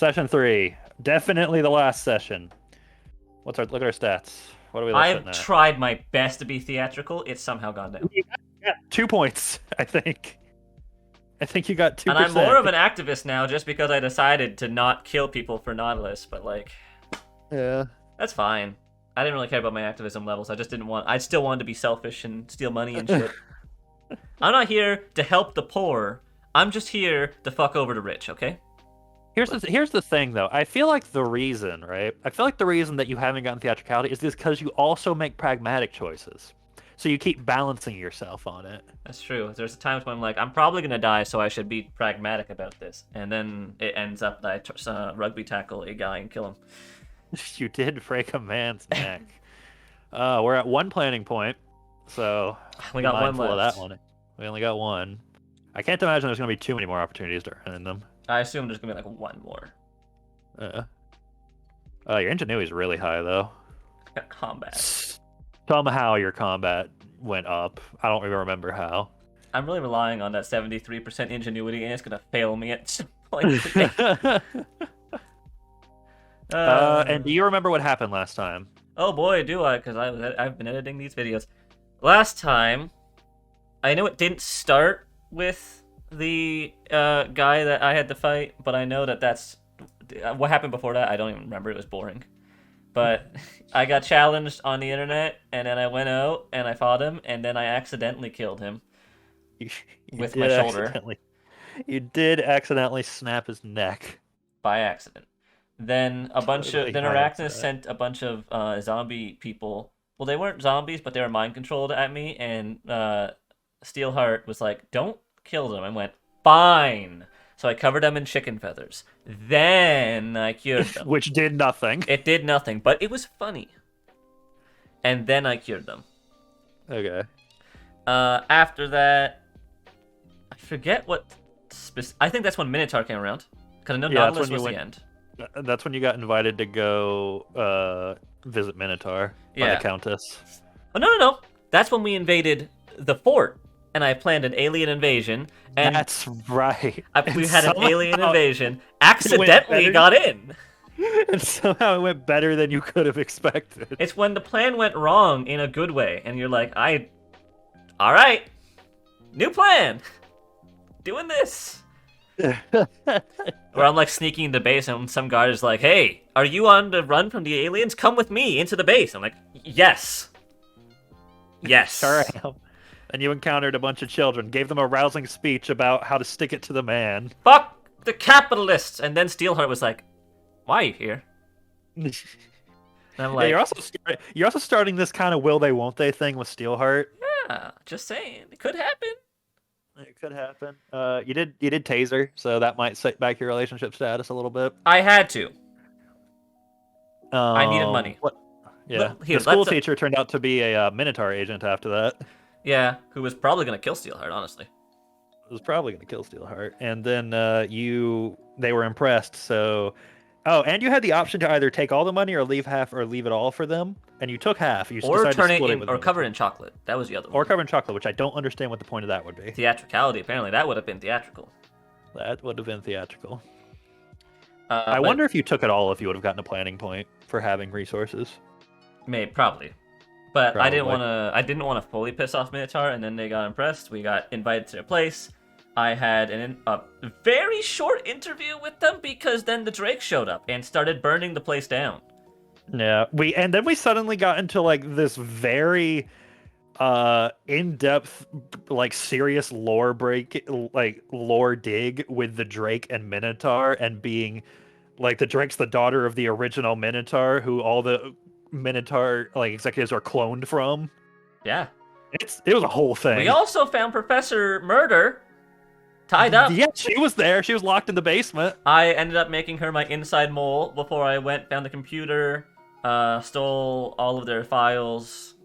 Session 3. Definitely the last session. Look at our stats. What are we looking I've at? tried my best to be theatrical. It somehow gone down. Yeah, 2 points, I think. I think you got And I'm more 2%. of an activist now just because I decided to not kill people for Nautilus, but like, Yeah. that's fine. I didn't really care about my activism levels. I just didn't want. I still wanted to be selfish and steal money and shit. I'm not here to help the poor. I'm just here to fuck over the rich, okay? Here's the thing, though. I feel like the reason, right? I feel like the reason that you haven't gotten theatricality is because you also make pragmatic choices. So you keep balancing yourself on it. That's true. There's times when I'm like, I'm probably gonna die, so I should be pragmatic about this. And then it ends up that I rugby tackle a guy and kill him. You did break a man's neck. We're at one planning point, so We be got one mindful of left. that one. We only got one. I can't imagine there's going to be too many more opportunities to earn them. I assume there's gonna be like one more. Your ingenuity is really high, though. Got combat. Somehow your combat went up. I don't even remember how. I'm really relying on that 73% ingenuity, and it's gonna fail me at some point today. And do you remember what happened last time? Oh boy, do I? Because I've been editing these videos. Last time, I know it didn't start with the guy that I had to fight, but I know that that's what happened before that. I don't even remember. It was boring. But I got challenged on the internet, and then I went out and I fought him, and then I accidentally killed him with my shoulder You did accidentally snap his neck. by accident. Then Totally Arachnus hindsight. sent a bunch of zombie people. Well, they weren't zombies, but they were mind controlled at me, and Steelheart was like, "Don't kill them." I went, "Fine." So I covered them in chicken feathers. Then I cured them. Which did nothing. It did nothing, but it was funny. And then I cured them. Okay. After that, I forget what. I think that's when Minotaur came around. Because I know Yeah, that's Nautilus when you was the went- end. That's when you got invited to go visit Minotaur by Yeah. the Countess. Oh, no. That's when we invaded the fort. And I planned an alien invasion. And That's right. we And had an somehow- alien invasion. Accidentally better. got in. And somehow it went better than you could have expected. It's when the plan went wrong in a good way. And you're like, all right. New plan. Doing this. Where I'm like sneaking into base and some guard is like, "Hey, are you on the run from the aliens? Come with me into the base." I'm like, "Yes. Yes." Sure I am. And you encountered a bunch of children, gave them a rousing speech about how to stick it to the man. Fuck the capitalists. And then Steelheart was like, "Why are you here?" And I'm like, Yeah, you're also starting this kind of will they won't they thing with Steelheart. "Yeah, just saying. It could happen." It could happen. You did taser, so that might set back your relationship status a little bit. I had to. I needed Um, money. What? Yeah, Here, the school let's- teacher turned out to be a Minotaur agent after that. Yeah, who was probably going to kill Steelheart, honestly. Was probably going to kill Steelheart, and then they were impressed. So, and you had the option to either take all the money or leave half or leave it all for them, and you took half. You Or decided turn to it split in, with or them. cover it in chocolate. That was the other one. Or cover in chocolate, which I don't understand what the point of that would be. Theatricality, apparently. That would have been theatrical. That would have been theatrical. I I wonder if you took it all if you would have gotten a planning point for having resources. Maybe, probably. But I didn't Probably. want to. I didn't want to fully piss off Minotaur, and then they got impressed. We got invited to their place. I had a very short interview with them because then the Drake showed up and started burning the place down. Yeah, and then we suddenly got into like this very in-depth, like serious lore dig with the Drake and Minotaur, and being like the Drake's the daughter of the original Minotaur, who all the Minotaur like executives are cloned from. Yeah. It was a whole thing. We also found Professor Murder tied up. Yeah, she was there. She was locked in the basement. I ended up making her my inside mole before I went, found the computer, stole all of their files,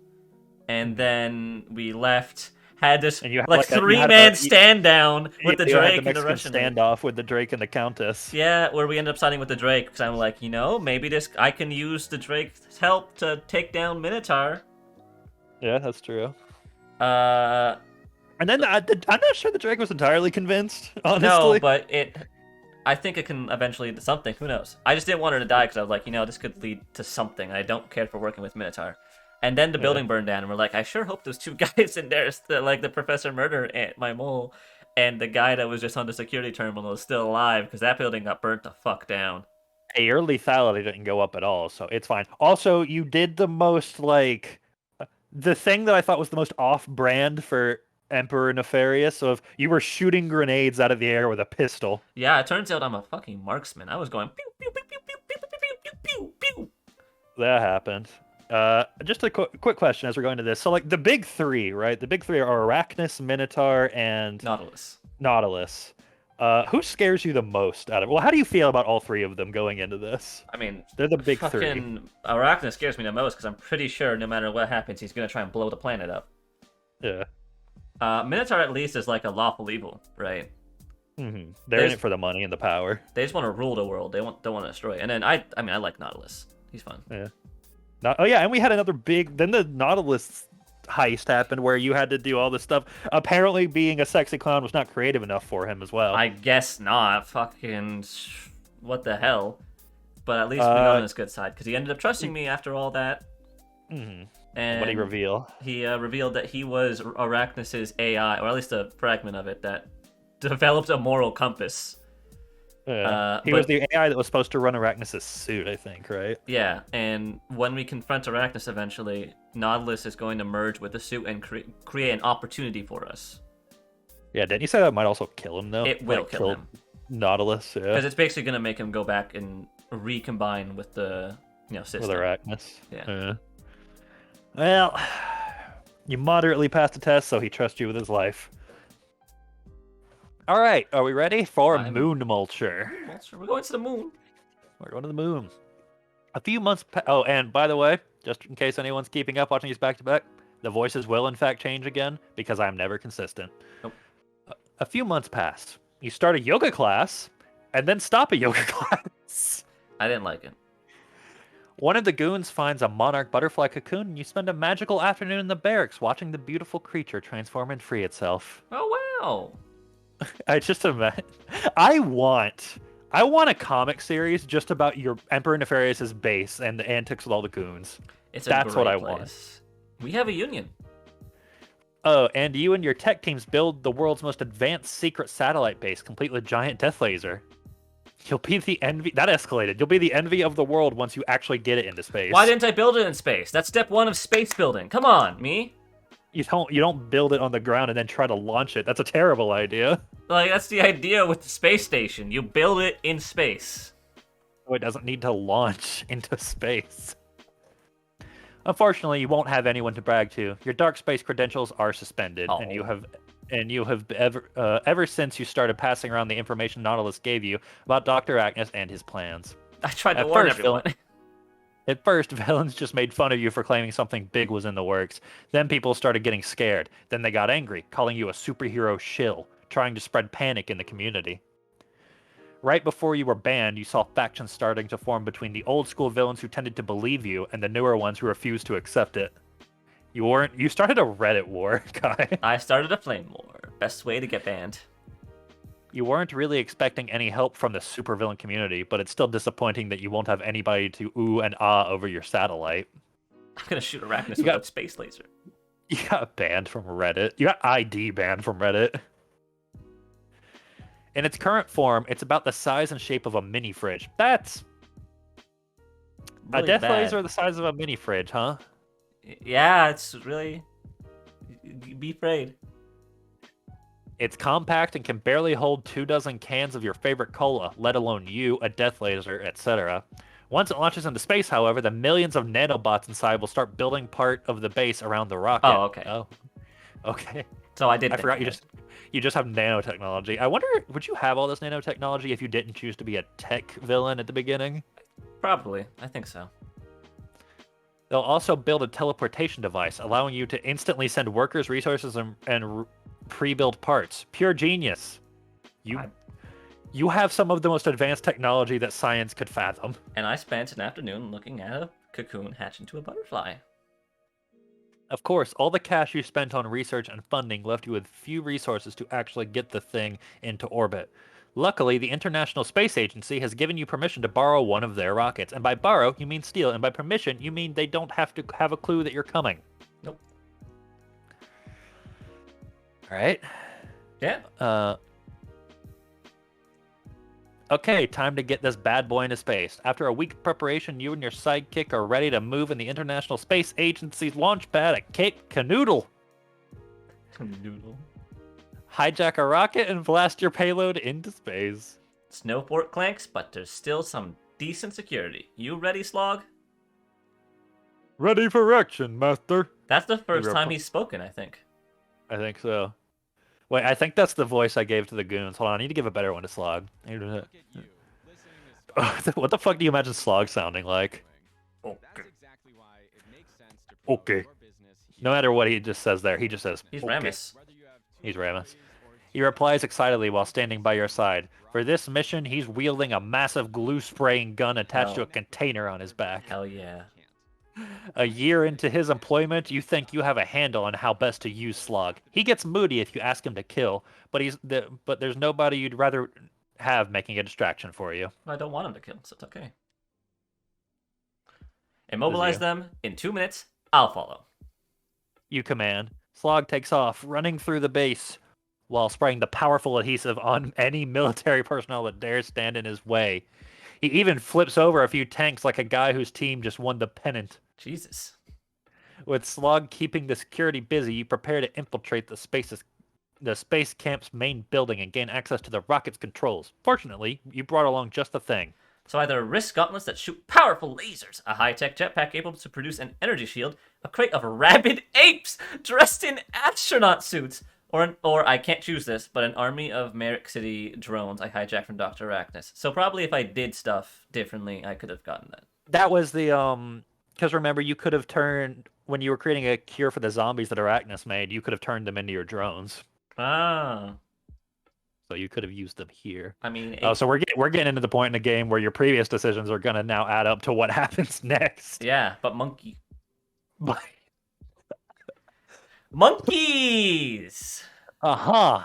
and then we left. Had this And you had like like a- you had three-man a- stand down with the You had Drake the and the Mexican Russian. standoff with the Drake and the Countess. Yeah, where we ended up siding with the Drake because I'm like, maybe I can use the Drake's help to take down Minotaur. Yeah, that's true. Uh, And then I'm not sure the Drake was entirely convinced, honestly. no, but I think it can eventually lead to something. Who knows? I just didn't want her to die because I was like, this could lead to something. I don't care for working with Minotaur. And then the Yeah. building burned down, and we're like, I sure hope those two guys in there, like the Professor Murder and my mole, and the guy that was just on the security terminal is still alive because that building got burnt the fuck down. Hey, your lethality didn't go up at all, so it's fine. Also, you did the most like the thing that I thought was the most off-brand for Emperor Nefarious. So if you were shooting grenades out of the air with a pistol. Yeah, it turns out I'm a fucking marksman. I was going pew pew pew pew pew pew pew pew pew pew pew. That happened. Just a quick question as we're going to this. So, like the big three, right? The big three are Arachnus, Minotaur, and Nautilus. Nautilus. Who scares you the most out of? Well, how do you feel about all three of them going into this? I mean, They're the big three. fucking Arachnus scares me the most because I'm pretty sure no matter what happens, he's gonna try and blow the planet up. Yeah. Minotaur at least is like a lawful evil, right? Mm-hmm. They're in it for the money and the power. They just want to rule the world. They don't want to destroy it. And then I mean, I like Nautilus. He's fun. Yeah. Oh yeah, and we had another big. Then the Nautilus heist happened where you had to do all this stuff. Apparently, being a sexy clown was not creative enough for him as well. I guess not. Fucking what the hell? But at least we got on his good side because he ended up trusting me after all that. Mm-hmm. And what did he reveal? He revealed that he was Arachnus's AI, or at least a fragment of it that developed a moral compass. He was the AI that was supposed to run Arachnus' suit, I think, right? Yeah, and when we confront Arachnus eventually, Nautilus is going to merge with the suit and create an opportunity for us. Yeah, didn't you say that might also kill him, though? It will kill him. Nautilus, yeah. Because it's basically going to make him go back and recombine with the system. With Arachnus. Yeah. Well, you moderately passed the test, so he trusts you with his life. All right, are we ready for Moon Mulcher? We're going to the moon. We're going to the moon. A few months. Oh, and by the way, just in case anyone's keeping up watching these back to back, the voices will in fact change again because I'm never consistent. Nope. A few months pass. You start a yoga class, and then stop a yoga class. I didn't like it. One of the goons finds a monarch butterfly cocoon, and you spend a magical afternoon in the barracks watching the beautiful creature transform and free itself. Oh wow! I just imagine. I want a comic series just about your Emperor Nefarious' base and the antics with all the goons. That's what I want. We have a union. Oh, and you and your tech teams build the world's most advanced secret satellite base, complete with a giant death laser. You'll be the envy. That escalated. You'll be the envy of the world once you actually get it into space. Why didn't I build it in space? That's step one of space building. Come on, me. You don't build it on the ground and then try to launch it. That's a terrible idea. Like, that's the idea with the space station. You build it in space. So it doesn't need to launch into space. Unfortunately, you won't have anyone to brag to. Your dark space credentials are suspended, and you have ever since you started passing around the information Nautilus gave you about Dr. Arachnus and his plans. I tried to warn everyone. At first, villains just made fun of you for claiming something big was in the works. Then people started getting scared. Then they got angry, calling you a superhero shill, trying to spread panic in the community. Right before you were banned, you saw factions starting to form between the old school villains who tended to believe you and the newer ones who refused to accept it. You started a Reddit war, Kai. I started a flame war. Best way to get banned. You weren't really expecting any help from the supervillain community, but it's still disappointing that you won't have anybody to ooh and ah over your satellite. I'm gonna shoot Arachnus with a space laser. You got banned from Reddit. You got ID banned from Reddit. In its current form, it's about the size and shape of a mini fridge. That's really a death laser the size of a mini fridge, huh? Yeah, it's really... Be afraid. It's compact and can barely hold 24 cans of your favorite cola, let alone you, a death laser, etc. Once it launches into space, however, the millions of nanobots inside will start building part of the base around the rocket. Oh, okay. Oh, okay. So I forgot you just have nanotechnology. I wonder, would you have all this nanotechnology if you didn't choose to be a tech villain at the beginning? Probably. I think so. They'll also build a teleportation device, allowing you to instantly send workers, resources, and pre-built parts. Pure genius. You have some of the most advanced technology that science could fathom. And I spent an afternoon looking at a cocoon hatch into a butterfly. Of course, all the cash you spent on research and funding left you with few resources to actually get the thing into orbit. Luckily, the International Space Agency has given you permission to borrow one of their rockets. And by borrow, you mean steal. And by permission, you mean they don't have to have a clue that you're coming. Nope. All right. Yeah. Okay, time to get this bad boy into space. After a week of preparation, you and your sidekick are ready to move in the International Space Agency's launch pad at Cape Canoodle. Noodle. Hijack a rocket and blast your payload into space. Snowport clanks, but there's still some decent security. You ready, Slog? Ready for action, Master. That's the first time he's spoken, I think. I think so. Wait, I think that's the voice I gave to the goons. Hold on, I need to give a better one to Slog. What the fuck do you imagine Slog sounding like? Okay. No matter what he just says there, he just says, He's okay. Ramus. He's Ramus. He replies excitedly while standing by your side. For this mission, he's wielding a massive glue-spraying gun attached to a container on his back. Hell yeah. A year into his employment, you think you have a handle on how best to use Slog. He gets moody if you ask him to kill, but there's nobody you'd rather have making a distraction for you. I don't want him to kill, so it's okay. Immobilize them. In 2 minutes, I'll follow. You command. Slog takes off, running through the base, while spraying the powerful adhesive on any military personnel that dares stand in his way. He even flips over a few tanks like a guy whose team just won the pennant. Jesus. With Slog keeping the security busy, you prepare to infiltrate the space camp's main building and gain access to the rocket's controls. Fortunately, you brought along just the thing. So either wrist gauntlets that shoot powerful lasers, a high-tech jetpack able to produce an energy shield, a crate of rabid apes dressed in astronaut suits, or I can't choose this, but an army of Merrick City drones I hijacked from Dr. Arachnus. So probably if I did stuff differently, I could have gotten that. That was the, because remember, you could have turned, when you were creating a cure for the zombies that Arachnus made, you could have turned them into your drones. Ah. So you could have used them here. I mean... Oh, so we're getting into the point in the game where your previous decisions are going to now add up to what happens next. Yeah, but monkey. Monkeys! Uh-huh.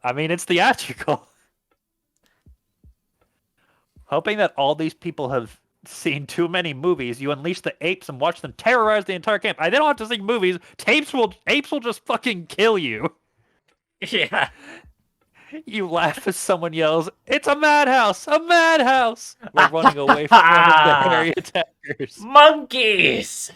I mean, it's theatrical. Hoping that all these people have seen too many movies, you unleash the apes and watch them terrorize the entire camp. They don't have to see movies. Apes will just fucking kill you. Yeah. You laugh as someone yells, "It's a madhouse! A madhouse!" We're running away from one of the hairy attackers. Monkeys!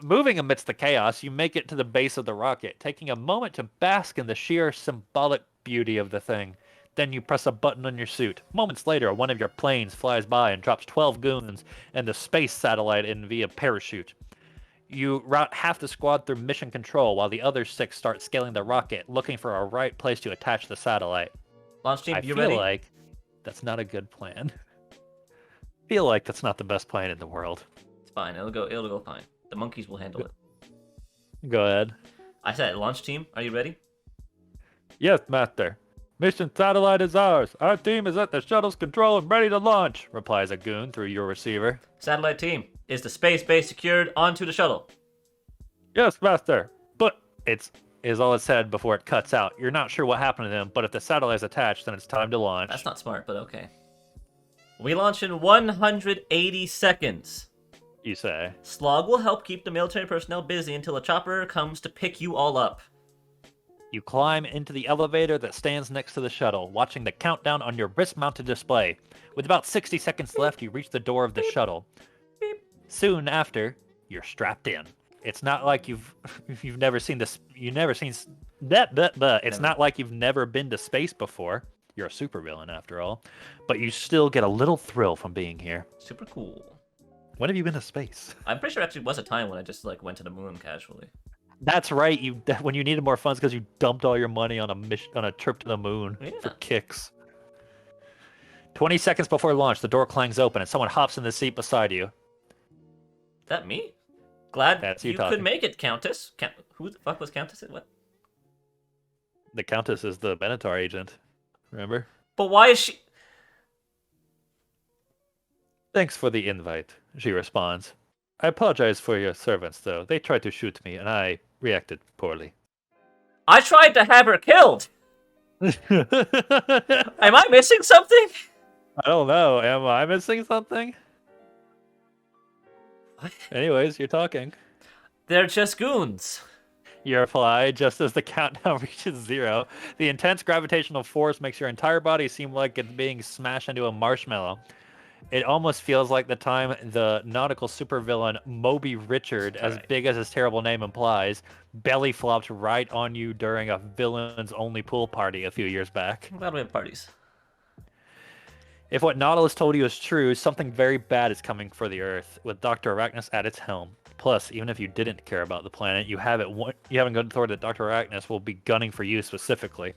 Moving amidst the chaos, you make it to the base of the rocket, taking a moment to bask in the sheer symbolic beauty of the thing. Then you press a button on your suit. Moments later, one of your planes flies by and drops 12 goons and the space satellite in via parachute. You route half the squad through mission control while the other 6 start scaling the rocket, looking for a right place to attach the satellite. Launch team, you ready? ready? I feel like that's not a good plan. Feel like that's not the best plan in the world. It's fine. It'll go fine. The monkeys will handle it. Go ahead. I said, launch team, are you ready? Yes, Master. Mission satellite is ours. Our team is at the shuttle's control and ready to launch, replies a goon through your receiver. Satellite team, is the space base secured onto the shuttle? Yes, Master. But is all it said before it cuts out. You're not sure what happened to them, but if the satellite's attached, then it's time to launch. That's not smart, but okay. We launch in 180 seconds. You say. Slog will help keep the military personnel busy until a chopper comes to pick you all up. You climb into the elevator that stands next to the shuttle, watching the countdown on your wrist-mounted display. With about 60 seconds left, you reach the door of the shuttle. Beep. Soon after, you're strapped in. It's not like you've never seen this. You've never seen It's not like you've never been to space before. You're a supervillain after all, but you still get a little thrill from being here. Super cool. When have you been to space? I'm pretty sure actually was a time when I just like went to the moon casually. That's right. When you needed more funds because you dumped all your money on a trip to the moon for kicks. 20 seconds before launch, the door clangs open and someone hops in the seat beside you. That me? Glad That's you talking. could make it, Countess. Who the fuck was Countess? What? The Countess is the Benatar agent. Remember? But why is she... Thanks for the invite, she responds. I apologize for your servants, though. They tried to shoot me, and I reacted poorly. I tried to have her killed! I Am I missing something? don't know. Am I missing something? Anyways, you're talking. They're just goons. You reply just as the countdown reaches 0. The intense gravitational force makes your entire body seem like it's being smashed into a marshmallow. It almost feels like the time the nautical supervillain Moby Richard, All as right. big as his terrible name implies, belly flopped right on you during a villain's only pool party a few years back. I'm glad we have parties. If what Nautilus told you is true, something very bad is coming for the Earth, with Dr. Arachnus at its helm. Plus, even if you didn't care about the planet, you haven't good authority that Dr. Arachnus will be gunning for you specifically.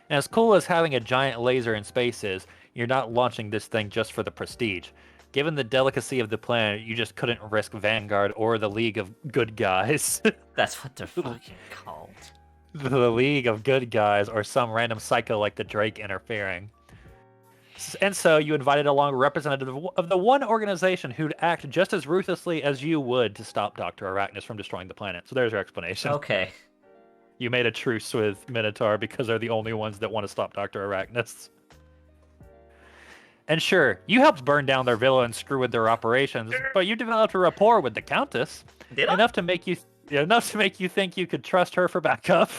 And as cool as having a giant laser in space is, you're not launching this thing just for the prestige. Given the delicacy of the planet, you just couldn't risk Vanguard or the League of Good Guys. That's what they're fucking called. The League of Good Guys or some random psycho like the Drake interfering. And so you invited along a representative of the one organization who'd act just as ruthlessly as you would to stop Dr. Arachnus from destroying the planet. So there's your explanation. Okay. You made a truce with Minotaur because they're the only ones that want to stop Dr. Arachnus. And sure, you helped burn down their villa and screw with their operations, but you developed a rapport with the Countess. Did I? Enough to make you think you could trust her for backup.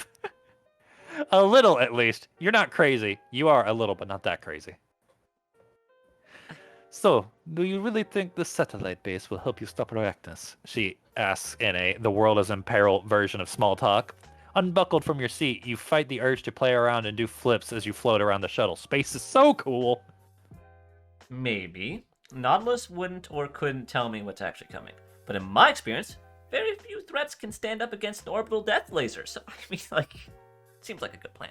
A little, at least. You're not crazy. You are a little, but not that crazy. So, do you really think the satellite base will help you stop Arachnus? She asks in the world is in peril version of small talk. Unbuckled from your seat, you fight the urge to play around and do flips as you float around the shuttle. Space is so cool. Maybe. Nautilus wouldn't or couldn't tell me what's actually coming. But in my experience, very few threats can stand up against an orbital death laser. So, I mean, seems like a good plan.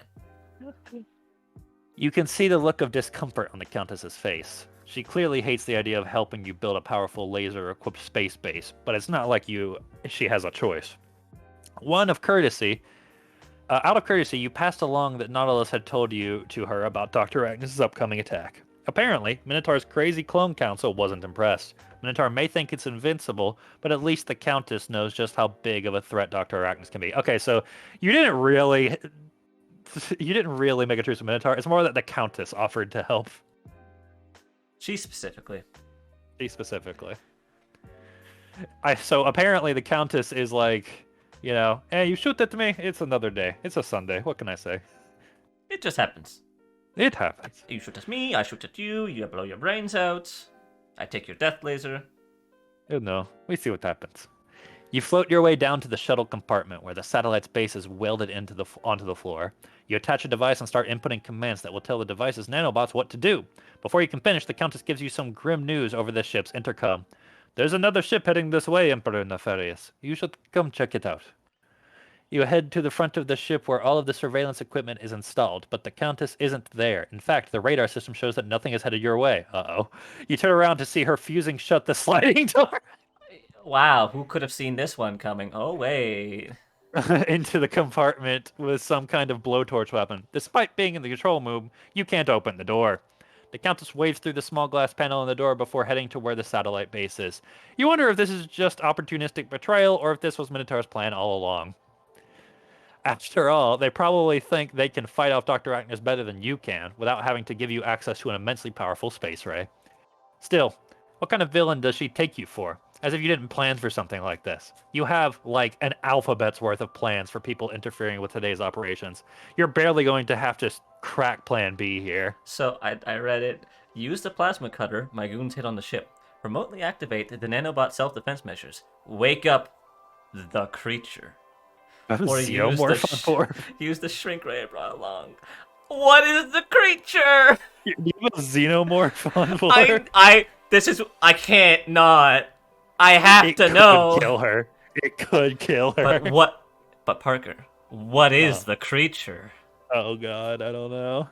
You can see the look of discomfort on the Countess's face. She clearly hates the idea of helping you build a powerful laser-equipped space base, but it's not like she has a choice. Out of courtesy, you passed along that Nautilus had told you to her about Dr. Arachnus' upcoming attack. Apparently, Minotaur's crazy clone council wasn't impressed. Minotaur may think it's invincible, but at least the Countess knows just how big of a threat Dr. Arachnus can be. Okay, so you didn't really make a truce with Minotaur. It's more that the Countess offered to help. She specifically. So apparently the Countess is like, hey, you shoot at me, it's another day. It's a Sunday. What can I say? It just happens. It happens. You shoot at me, I shoot at you, you blow your brains out, I take your death laser. No, we see what happens. You float your way down to the shuttle compartment where the satellite's base is welded onto the floor. You attach a device and start inputting commands that will tell the device's nanobots what to do. Before you can finish, the Countess gives you some grim news over the ship's intercom. There's another ship heading this way, Emperor Nefarious. You should come check it out. You head to the front of the ship where all of the surveillance equipment is installed, but the Countess isn't there. In fact, the radar system shows that nothing is headed your way. Uh-oh. You turn around to see her fusing shut the sliding door. Wow, who could have seen this one coming? Oh, wait. Into the compartment with some kind of blowtorch weapon. Despite being in the control room, you can't open the door. The Countess waves through the small glass panel on the door before heading to where the satellite base is. You wonder if this is just opportunistic betrayal or if this was Minotaur's plan all along. After all, they probably think they can fight off Dr. Arachnus better than you can, without having to give you access to an immensely powerful space ray. Still, what kind of villain does she take you for? As if you didn't plan for something like this. You have, like, an alphabet's worth of plans for people interfering with today's operations. You're barely going to have to crack Plan B here. So, I read it. Use the plasma cutter my goons hit on the ship. Remotely activate the nanobot self-defense measures. Wake up the creature. Or use the shrink ray I brought along. What is the creature? You have a xenomorph on board? I can't not. I have to know. It could kill her. But Parker, what is the creature? Oh god, I don't know.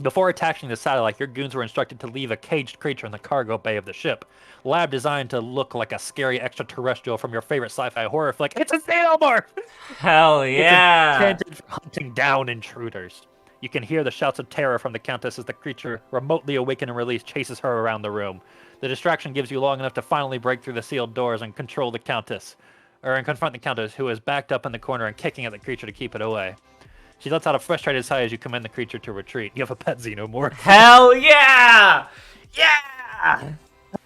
Before attaching the satellite, your goons were instructed to leave a caged creature in the cargo bay of the ship. Lab designed to look like a scary extraterrestrial from your favorite sci-fi horror flick. It's a xenomorph! Hell yeah! It's intended for hunting down intruders. You can hear the shouts of terror from the Countess as the creature, remotely awakened and released, chases her around the room. The distraction gives you long enough to finally break through the sealed doors and control the Countess. and confront the Countess, who is backed up in the corner and kicking at the creature to keep it away. She lets out a frustrated sigh as you command the creature to retreat. You have a pet xenomorph. Hell yeah! Yeah!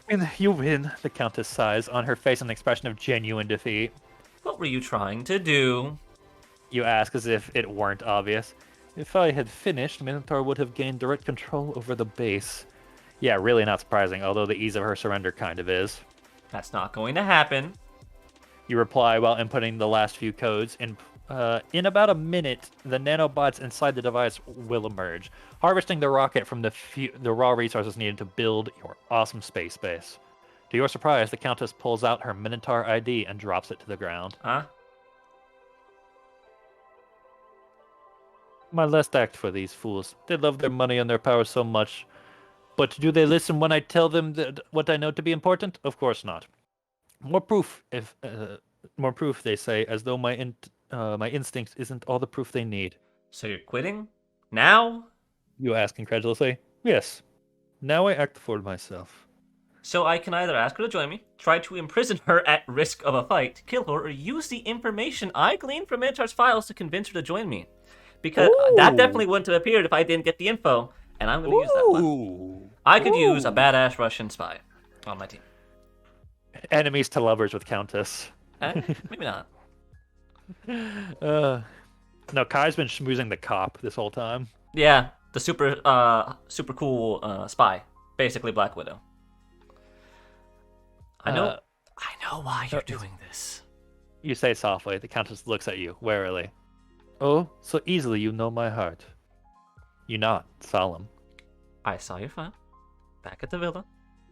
And you win, the Countess sighs, on her face an expression of genuine defeat. What were you trying to do? You ask as if it weren't obvious. If I had finished, Minotaur would have gained direct control over the base. Yeah, really not surprising, although the ease of her surrender kind of is. That's not going to happen. You reply while inputting the last few codes. In about a minute, the nanobots inside the device will emerge, harvesting the rocket from the raw resources needed to build your awesome space base. To your surprise, the Countess pulls out her Minotaur ID and drops it to the ground. Huh? My last act for these fools. They love their money and their power so much. But do they listen when I tell them what I know to be important? Of course not. More proof, they say, as though my instinct isn't all the proof they need. So you're quitting? Now? You ask incredulously. Yes. Now I act for myself. So I can either ask her to join me, try to imprison her at risk of a fight, kill her, or use the information I gleaned from Minotaur's files to convince her to join me. Because that definitely wouldn't have appeared if I didn't get the info, and I'm going to use that one. I could use a badass Russian spy on my team. Enemies to lovers with Countess. Maybe not. No, Kai's been schmoozing the cop this whole time. Yeah, the super cool spy. Basically Black Widow. I know why you're doing this. You say softly. The Countess looks at you warily. Oh, so easily you know my heart. You nod, solemn. I saw your file back at the villa.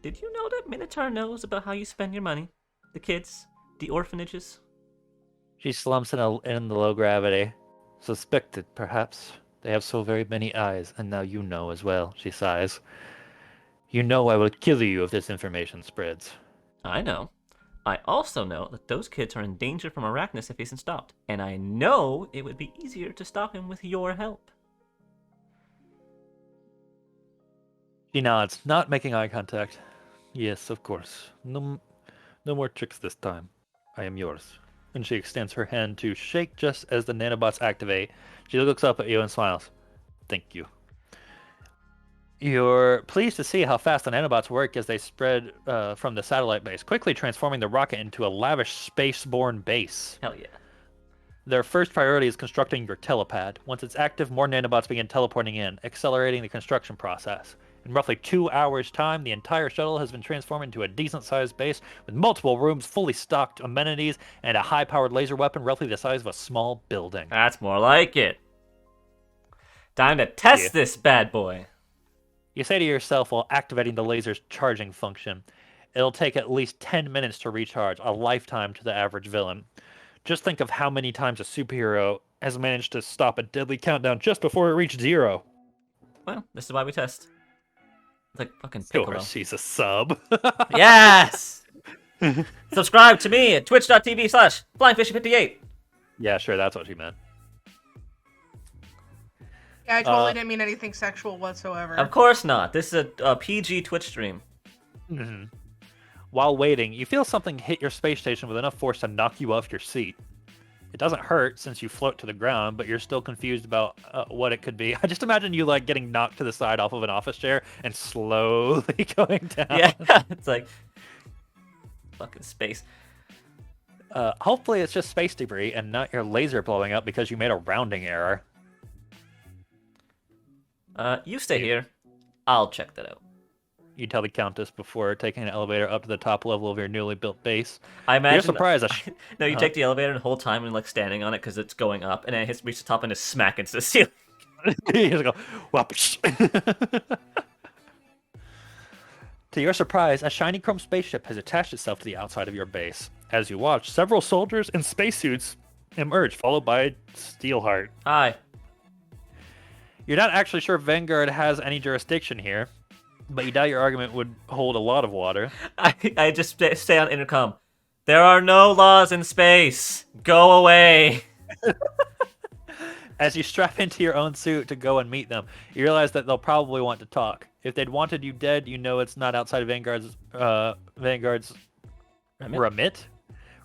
Did you know that Minotaur knows about how you spend your money? The kids, the orphanages? She slumps in the low gravity. Suspected, perhaps. They have so very many eyes, and now you know as well, she sighs. You know I will kill you if this information spreads. I know. I also know that those kids are in danger from Arachnus if he isn't stopped. And I know it would be easier to stop him with your help. She nods, not making eye contact. Yes, of course. No more tricks this time. I am yours. And she extends her hand to shake just as the nanobots activate. She looks up at you and smiles. Thank you. You're pleased to see how fast the nanobots work as they spread from the satellite base, quickly transforming the rocket into a lavish space-borne base. Hell yeah. Their first priority is constructing your telepad. Once it's active, more nanobots begin teleporting in, accelerating the construction process. In roughly 2 hours' time, the entire shuttle has been transformed into a decent-sized base with multiple rooms, fully stocked amenities, and a high-powered laser weapon roughly the size of a small building. That's more like it. Time to test this bad boy. You say to yourself while activating the laser's charging function, it'll take at least 10 minutes to recharge, a lifetime to the average villain. Just think of how many times a superhero has managed to stop a deadly countdown just before it reached 0. Well, this is why we test. Like fucking Sure, Piccolo. she's a sub. Yes! Subscribe to me at twitch.tv/FlyingFishy58. Yeah, sure, that's what she meant. Yeah, I totally didn't mean anything sexual whatsoever. Of course not. This is a PG Twitch stream. Mm-hmm. While waiting, you feel something hit your space station with enough force to knock you off your seat. It doesn't hurt since you float to the ground, but you're still confused about what it could be. I just imagine you like getting knocked to the side off of an office chair and slowly going down. Yeah, it's like fucking space. Hopefully it's just space debris and not your laser blowing up because you made a rounding error. You stay here. I'll check that out. You tell the Countess before taking an elevator up to the top level of your newly built base. I imagine. You're surprised. No, you take the elevator the whole time and like standing on it because it's going up, and then it reaches the top and just smack into the ceiling. You just go, whoops. To your surprise, a shiny chrome spaceship has attached itself to the outside of your base. As you watch, several soldiers in spacesuits emerge, followed by Steelheart. Hi. You're not actually sure Vanguard has any jurisdiction here, but you doubt your argument would hold a lot of water. I just say on intercom, there are no laws in space. Go away. As you strap into your own suit to go and meet them, you realize that they'll probably want to talk. If they'd wanted you dead, you know it's not outside of Vanguard's remit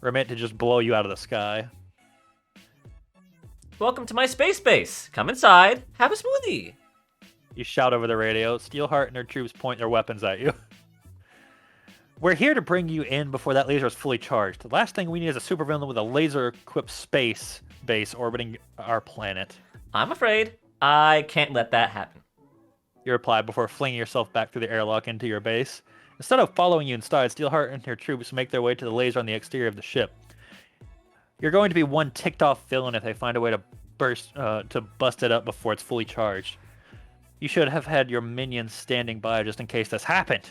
or meant to just blow you out of the sky. Welcome to my space base. Come inside. Have a smoothie. You shout over the radio. Steelheart and her troops point their weapons at you. We're here to bring you in before that laser is fully charged. The last thing we need is a supervillain with a laser-equipped space base orbiting our planet. I'm afraid I can't let that happen. You reply before flinging yourself back through the airlock into your base. Instead of following you inside, Steelheart and her troops make their way to the laser on the exterior of the ship. You're going to be one ticked-off villain if they find a way to bust it up before it's fully charged. You should have had your minions standing by just in case this happened.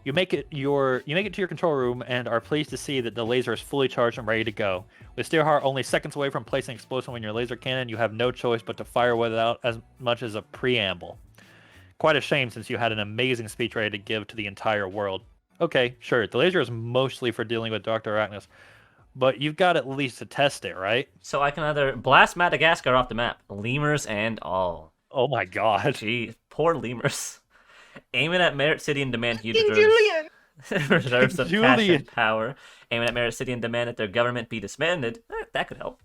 You make it to your control room and are pleased to see that the laser is fully charged and ready to go. With Steelheart only seconds away from placing explosive in your laser cannon, you have no choice but to fire without as much as a preamble. Quite a shame since you had an amazing speech ready to give to the entire world. Okay, sure, the laser is mostly for dealing with Dr. Arachnus, but you've got at least to test it, right? So I can either blast Madagascar off the map, lemurs and all. Oh my god. Gee, poor lemurs. Aim it at Merit City and demand huge King reserves. Reserves of cash Julian. and power. Aim it at Merit City and demand that their government be disbanded. That could help.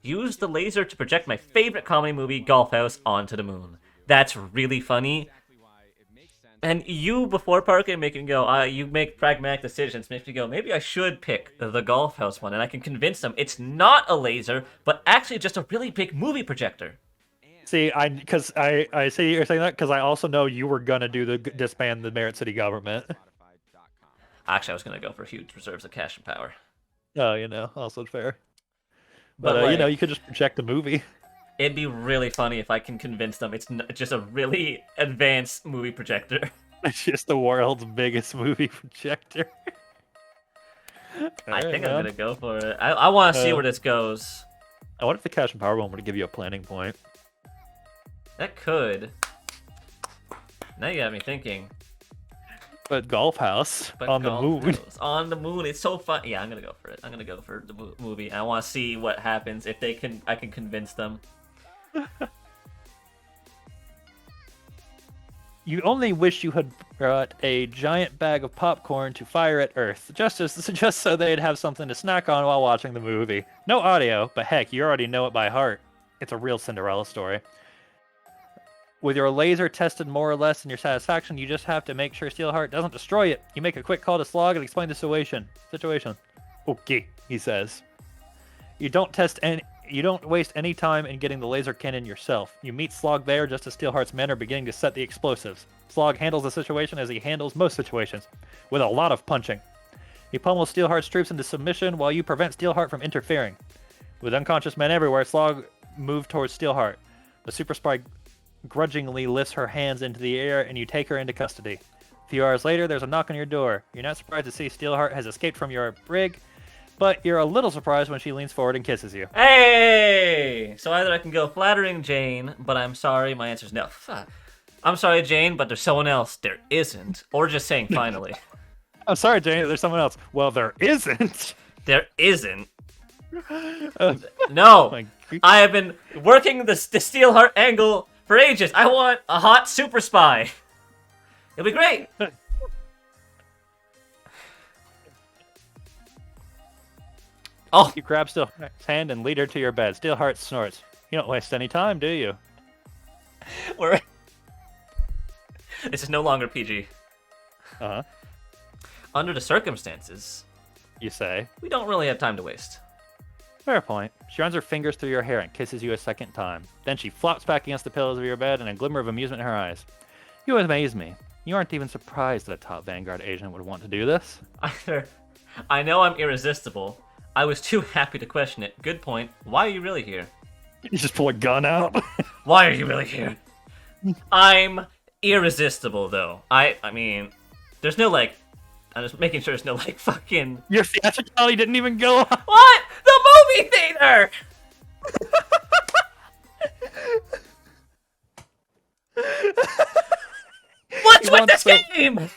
Use the laser to project my favorite comedy movie, Golf House, onto the moon. That's really funny. And you, before Parker, making go, you make pragmatic decisions, makes me go, maybe I should pick the Golf House one, and I can convince them it's not a laser, but actually just a really big movie projector. See, I see you're saying that because I also know you were gonna do the disband the Merit City government. Actually, I was gonna go for huge reserves of cash and power. Oh, also fair. But, But you could just project the movie. it'd be really funny if I can convince them it's just a really advanced movie projector. It's just the world's biggest movie projector. I think I'm gonna go for it. I want to see where this goes. I wonder if the cash and power one would give you a planning point. That could. Now you got me thinking. But Golf House But on the Golf moon. House on the moon, it's so fun. Yeah, I'm gonna go for it. I'm gonna go for the movie. I want to see what happens if I can convince them. You only wish you had brought a giant bag of popcorn to fire at Earth, just so they'd have something to snack on while watching the movie. No audio, but heck, you already know it by heart. It's a real Cinderella story. With your laser tested more or less in your satisfaction, you just have to make sure Steelheart doesn't destroy it. You make a quick call to Slog and explain the situation. Okay, he says. You don't waste any time in getting the laser cannon yourself. You meet Slog there just as Steelheart's men are beginning to set the explosives. Slog handles the situation as he handles most situations, with a lot of punching. He pummels Steelheart's troops into submission while you prevent Steelheart from interfering. With unconscious men everywhere, Slog moved towards Steelheart. The super spy grudgingly lifts her hands into the air and you take her into custody. A few hours later, there's a knock on your door. You're not surprised to see Steelheart has escaped from your brig, but you're a little surprised when she leans forward and kisses you. Hey! So either I can go flattering Jane, but I'm sorry, my answer's no. I'm sorry, Jane, but there's someone else. There isn't. Or just saying finally. I'm sorry, Jane, there's someone else. Well, there isn't. There isn't. No! my- I have been working the Steelheart angle for ages. I want a hot super spy. It'll be great. Oh, You grab Steelheart's hand and lead her to your bed. Steelheart snorts. You don't waste any time, do you? we're... This is no longer PG. Uh-huh. Under the circumstances, You say. we don't really have time to waste. Fair point. She runs her fingers through your hair and kisses you a second time. Then she flops back against the pillows of your bed and a glimmer of amusement in her eyes. You amaze me. You aren't even surprised that a top Vanguard agent would want to do this. Either I know I'm irresistible. I was too happy to question it. Good point. Why are you really here? You just pull a gun out. Why are you really here? I'm irresistible, though. I mean, there's no, like... I'm just making sure there's no, like, fucking... Your theatricality didn't even go on. What? The movie theater! What's You with want this game?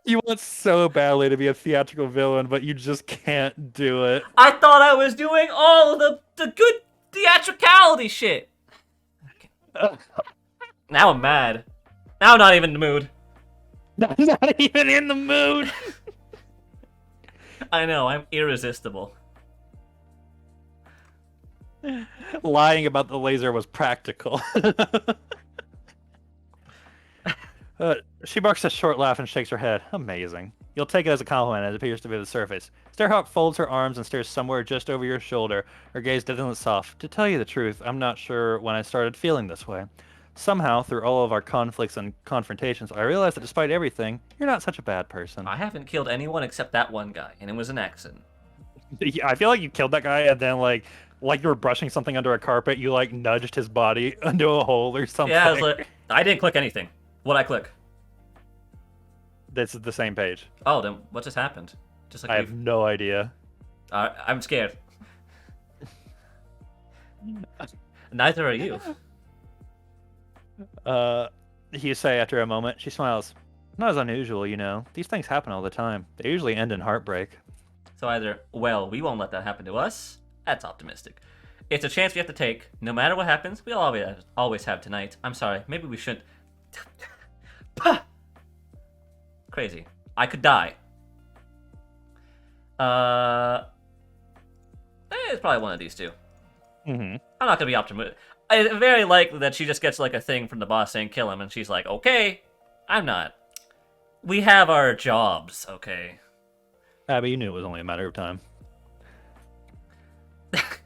You want so badly to be a theatrical villain, but you just can't do it. I thought I was doing all the good theatricality shit. Now I'm mad. Now I'm not even in the mood. Not even in the mood. I know, I'm irresistible. Lying about the laser was practical. She barks a short laugh and shakes her head. Amazing. You'll take it as a compliment as it appears to be the surface. Starhawk folds her arms and stares somewhere just over your shoulder, her gaze dead and soft. To tell you the truth, I'm not sure when I started feeling this way. Somehow, through all of our conflicts and confrontations, I realized that despite everything, you're not such a bad person. I haven't killed anyone except that one guy, and it was an accident. I feel like you killed that guy and then like you were brushing something under a carpet, you like nudged his body into a hole or something. Yeah, I didn't click anything. What'd I click? This is the same page. Oh, then what just happened? Just like I have no idea. I'm scared. Neither are you. You say after a moment. She smiles. Not as unusual, you know. These things happen all the time. They usually end in heartbreak. So either, well, we won't let that happen to us. That's optimistic. It's a chance we have to take. No matter what happens, we'll always have tonight. I'm sorry. Maybe we shouldn't. Crazy. I could die. It's probably one of these two. Mm-hmm. I'm not gonna be optimistic. It's very likely that she just gets like a thing from the boss saying kill him, and she's like, okay, I'm not. We have our jobs, okay? Abby, you knew it was only a matter of time.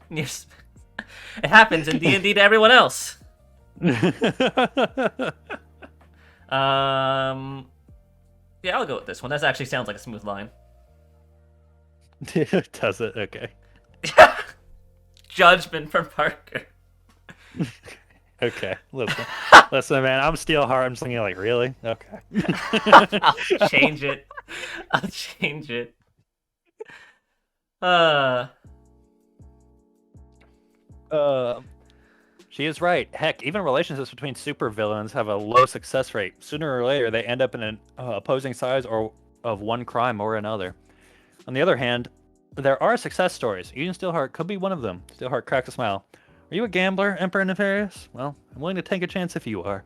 It happens in D&D to everyone else. Yeah, I'll go with this one. That actually sounds like a smooth line. Does it? Okay. Judgment from Parker. Okay, listen, man. I'm Steelheart. I'm just thinking, like, really? Okay. I'll change it. I'll change it. She is right. Heck, even relationships between supervillains have a low success rate. Sooner or later, they end up in an opposing sides or of one crime or another. On the other hand, there are success stories. Even Steelheart could be one of them. Steelheart cracks a smile. Are you a gambler, Emperor Nefarious? Well, I'm willing to take a chance if you are.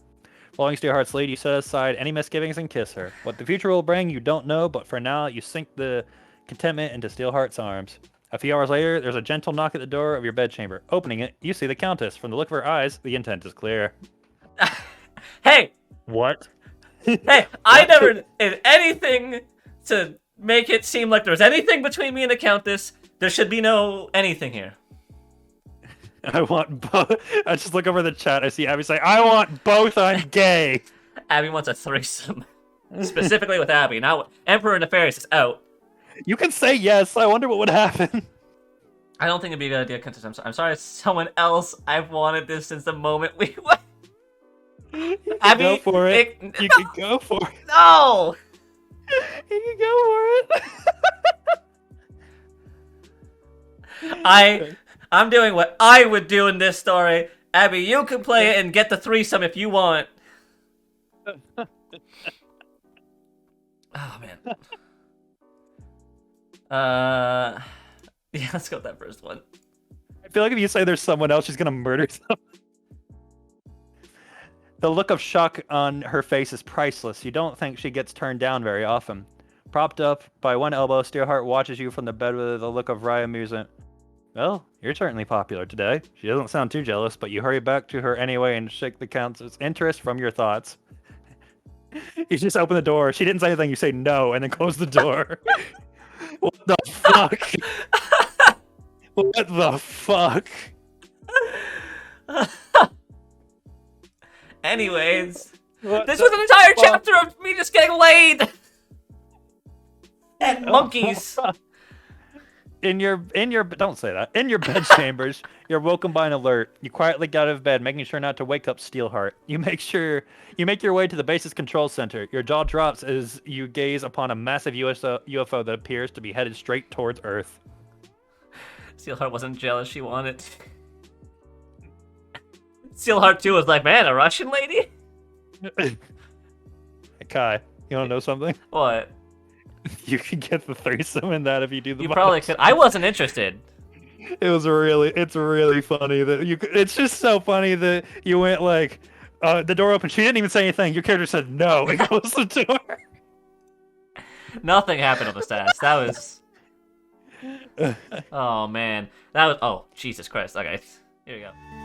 Following Steelheart's lead, you set aside any misgivings and kiss her. What the future will bring, you don't know, but for now, you sink the contentment into Steelheart's arms. A few hours later, there's a gentle knock at the door of your bedchamber. Opening it, you see the Countess. From the look of her eyes, the intent is clear. Hey! What? Hey, I never did anything to make it seem like there's anything between me and the Countess. There should be no anything here. I want both. I just look over the chat. I see Abby say, I want both. I'm gay. Abby wants a threesome. Specifically with Abby. Now, Emperor Nefarious is out. You can say yes. I wonder what would happen. I don't think it'd be a good idea, Countess. I'm sorry, it's someone else. I've wanted this since the moment we went. Abby, go for it. You can go for it. No! You can go for it. I'm doing what I would do in this story. Abby, you can play it and get the threesome if you want. Oh, man. Yeah, let's go with that first one. I feel like if you say there's someone else, she's gonna murder someone. The look of shock on her face is priceless. You don't think she gets turned down very often. Propped up by one elbow, Steelheart watches you from the bed with a look of wry amusement. Well, you're certainly popular today. She doesn't sound too jealous, but you hurry back to her anyway and shake the Countess' interest from your thoughts. You just open the door. She didn't say anything. You say no and then close the door. What the fuck? What the fuck? Anyways, What this the was an entire fuck? chapter of me just getting laid! And monkeys! In your don't say that. In your bed chambers, you're woken by an alert. You quietly get out of bed, making sure not to wake up Steelheart. You make your way to the base's control center. Your jaw drops as you gaze upon a massive UFO that appears to be headed straight towards Earth. Steelheart wasn't jealous, she wanted. Steelheart 2 was like, man, a Russian lady? Hey, Kai, you wanna know something? What? You can get the threesome in that if you do the You probably could. I wasn't interested. It's really funny that it's just so funny that you went like, the door opened, she didn't even say anything, your character said no and closed the door. Nothing happened on the stats. That was Oh man, that was. Oh Jesus Christ! Okay, here we go.